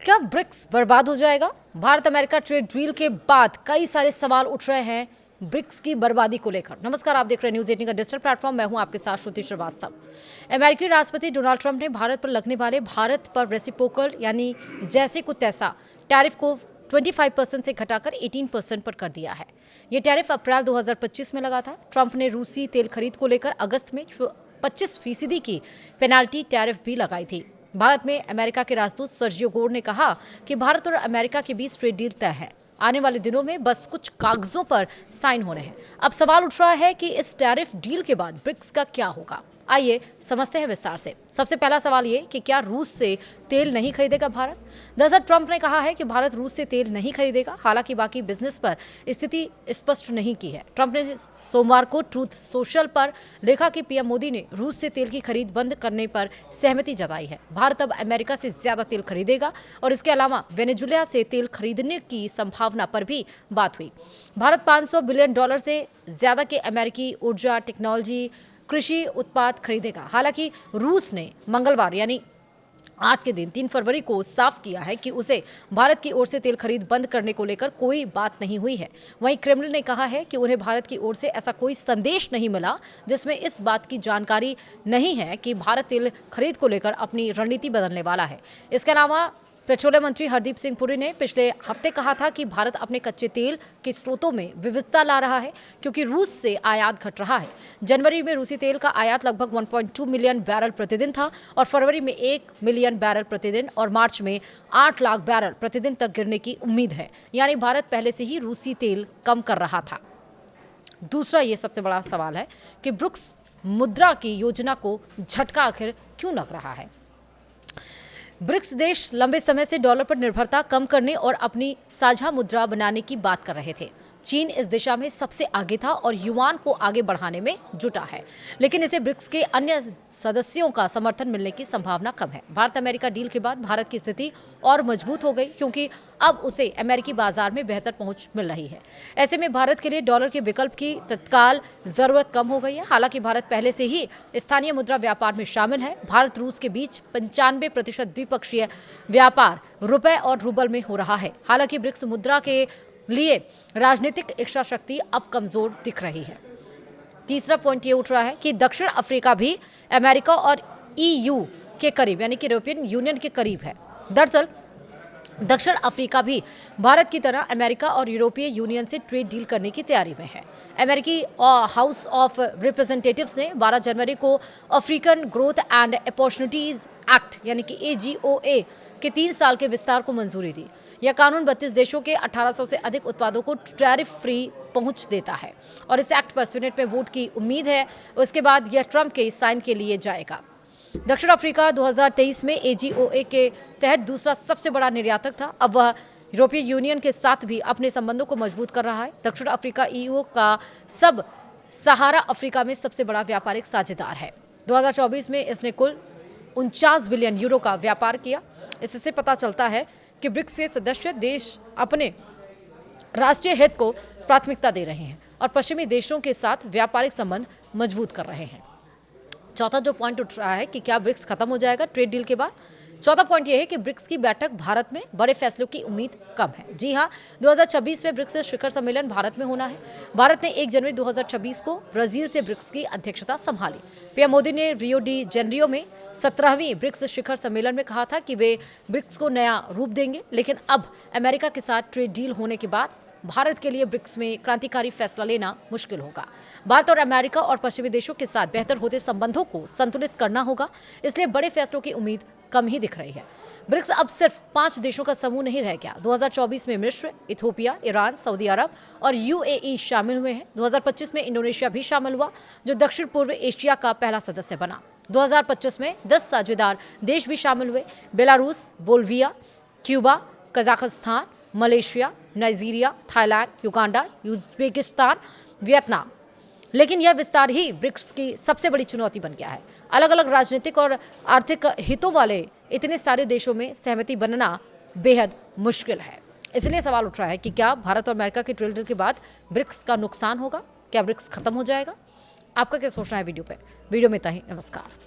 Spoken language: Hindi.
क्या ब्रिक्स बर्बाद हो जाएगा? भारत अमेरिका ट्रेड डील के बाद कई सारे सवाल उठ रहे हैं ब्रिक्स की बर्बादी को लेकर। नमस्कार, आप देख रहे हैं न्यूज 18 का डिजिटल प्लेटफॉर्म। मैं हूं आपके साथ श्रुति श्रीवास्तव। अमेरिकी राष्ट्रपति डोनाल्ड ट्रंप ने भारत पर लगने वाले भारत पर रेसिप्रोकल यानी जैसे को तैसा टैरिफ को 25% से घटाकर 18% पर कर दिया है। ये टैरिफ अप्रैल 2025 में लगा था। ट्रंप ने रूसी तेल खरीद को लेकर अगस्त में 25% की पेनाल्टी टैरिफ भी लगाई थी। भारत में अमेरिका के राजदूत सर्जियो गोर ने कहा कि भारत और अमेरिका के बीच ट्रेड डील तय है। आने वाले दिनों में बस कुछ कागजों पर साइन होने हैं। अब सवाल उठ रहा है कि इस टैरिफ डील के बाद ब्रिक्स का क्या होगा। आइए समझते हैं विस्तार से। सबसे पहला सवाल ये कि क्या रूस से तेल नहीं खरीदेगा भारत? दरअसल ट्रंप ने कहा है कि भारत रूस से तेल नहीं खरीदेगा। हालांकि बाकी बिजनेस पर स्थिति स्पष्ट नहीं की है। ट्रंप ने सोमवार को ट्रूथ सोशल पर लिखा कि पीएम मोदी ने रूस से तेल की खरीद बंद करने पर सहमति जताई है। भारत अब अमेरिका से ज्यादा तेल खरीदेगा और इसके अलावा वेनेजुएला से तेल खरीदने की संभावना पर भी बात हुई। भारत $500 बिलियन से ज्यादा के अमेरिकी ऊर्जा, टेक्नोलॉजी, कृषि उत्पाद खरीदेगा। हालांकि रूस ने मंगलवार यानी आज के दिन 3 फरवरी को साफ किया है कि उसे भारत की ओर से तेल खरीद बंद करने को लेकर कोई बात नहीं हुई है। वहीं क्रेमलिन ने कहा है कि उन्हें भारत की ओर से ऐसा कोई संदेश नहीं मिला जिसमें इस बात की जानकारी नहीं है कि भारत तेल खरीद को लेकर अपनी रणनीति बदलने वाला है। इसके अलावा पेट्रोलियम मंत्री हरदीप सिंह पुरी ने पिछले हफ्ते कहा था कि भारत अपने कच्चे तेल के स्रोतों में विविधता ला रहा है क्योंकि रूस से आयात घट रहा है। जनवरी में रूसी तेल का आयात लगभग 1.2 मिलियन बैरल प्रतिदिन था और फरवरी में 1 मिलियन बैरल प्रतिदिन और मार्च में 8 लाख बैरल प्रतिदिन तक गिरने की उम्मीद है। यानी भारत पहले से ही रूसी तेल कम कर रहा था। दूसरा ये सबसे बड़ा सवाल है कि ब्रिक्स मुद्रा की योजना को झटका आखिर क्यों लग रहा है? ब्रिक्स देश लंबे समय से डॉलर पर निर्भरता कम करने और अपनी साझा मुद्रा बनाने की बात कर रहे थे। चीन इस दिशा में सबसे आगे था और युआन को आगे बढ़ाने में जुटा है, लेकिन इसे ब्रिक्स के अन्य सदस्यों का समर्थन मिलने की संभावना कम है। भारत अमेरिका डील के बाद भारत की स्थिति और मजबूत हो गई क्योंकि अब उसे अमेरिकी बाजार में बेहतर पहुंच मिल रही है। ऐसे में भारत के लिए डॉलर के विकल्प की तत्काल जरूरत कम हो गई है। हालांकि भारत पहले से ही स्थानीय मुद्रा व्यापार में शामिल है। भारत रूस के बीच 95% द्विपक्षीय व्यापार रुपए और रूबल में हो रहा है। हालांकि ब्रिक्स मुद्रा के लिए राजनीतिक इच्छा शक्ति अब कमजोर दिख रही है। तीसरा पॉइंट ये उठ रहा है कि दक्षिण अफ्रीका भी अमेरिका और ईयू के करीब यानी कि यूरोपियन यूनियन के करीब है। दरअसल दक्षिण अफ्रीका भी भारत की तरह अमेरिका और यूरोपीय यूनियन से ट्रेड डील करने की तैयारी में है। अमेरिकी हाउस ऑफ रिप्रेजेंटेटिव्स ने 12 जनवरी को African growth and opportunities act यानी कि AGOA के 3 साल के विस्तार को मंजूरी दी। यह कानून 32 देशों के 1800 से अधिक उत्पादों को टैरिफ फ्री पहुंच देता है और इस एक्ट पर सीनेट में वोट की उम्मीद है। उसके बाद यह ट्रंप के साइन के लिए जाएगा। दक्षिण अफ्रीका 2023 में AGOA के तहत दूसरा सबसे बड़ा निर्यातक था। अब वह यूरोपीय यूनियन के साथ भी अपने संबंधों को मजबूत कर रहा है। दक्षिण अफ्रीका EU का सब सहारा अफ्रीका में सबसे बड़ा व्यापारिक साझेदार है। 2024 में इसने कुल 49 बिलियन यूरो का व्यापार किया। इससे पता चलता है कि ब्रिक्स के सदस्य देश अपने राष्ट्रीय हित को प्राथमिकता दे रहे हैं और पश्चिमी देशों के साथ व्यापारिक संबंध मजबूत कर रहे हैं। चौथा जो पॉइंट उठ रहा है कि क्या ब्रिक्स खत्म हो जाएगा ट्रेड डील के बाद? चौथा पॉइंट यह है कि ब्रिक्स की बैठक भारत में बड़े फैसलों की उम्मीद कम है। जी हां, 2026 में ब्रिक्स शिखर सम्मेलन भारत में होना है। भारत ने 1 जनवरी 2026 को ब्राजील से ब्रिक्स की अध्यक्षता संभाली। पीएम मोदी ने रियो डी जेनेरियो में 17वीं ब्रिक्स शिखर सम्मेलन में कहा था कि वे ब्रिक्स को नया रूप देंगे, लेकिन अब अमेरिका के साथ ट्रेड डील होने के बाद भारत के लिए ब्रिक्स में क्रांतिकारी फैसला लेना मुश्किल होगा। भारत और अमेरिका और पश्चिमी देशों के साथ बेहतर होते संबंधों को संतुलित करना होगा, इसलिए बड़े फैसलों की उम्मीद कम ही दिख रही है। ब्रिक्स अब सिर्फ 5 देशों का समूह नहीं रह गया। 2024 में मिस्र, इथियोपिया, ईरान, सऊदी अरब और UAE शामिल हुए हैं। 2025 में इंडोनेशिया भी शामिल हुआ, जो दक्षिण पूर्व एशिया का पहला सदस्य बना। 2025 में 10 साझेदार देश भी शामिल हुए: Belarus, Bolivia, Cuba, Kazakhstan, Malaysia, Nigeria, Thailand, Uganda, Uzbekistan, Vietnam. लेकिन यह विस्तार ही ब्रिक्स की सबसे बड़ी चुनौती बन गया है। अलग अलग राजनीतिक और आर्थिक हितों वाले इतने सारे देशों में सहमति बनना बेहद मुश्किल है। इसलिए सवाल उठ रहा है कि क्या भारत और अमेरिका के ट्रेड डील के बाद ब्रिक्स का नुकसान होगा? क्या ब्रिक्स खत्म हो जाएगा? आपका क्या सोचना है वीडियो पे? वीडियो में इतना ही। नमस्कार।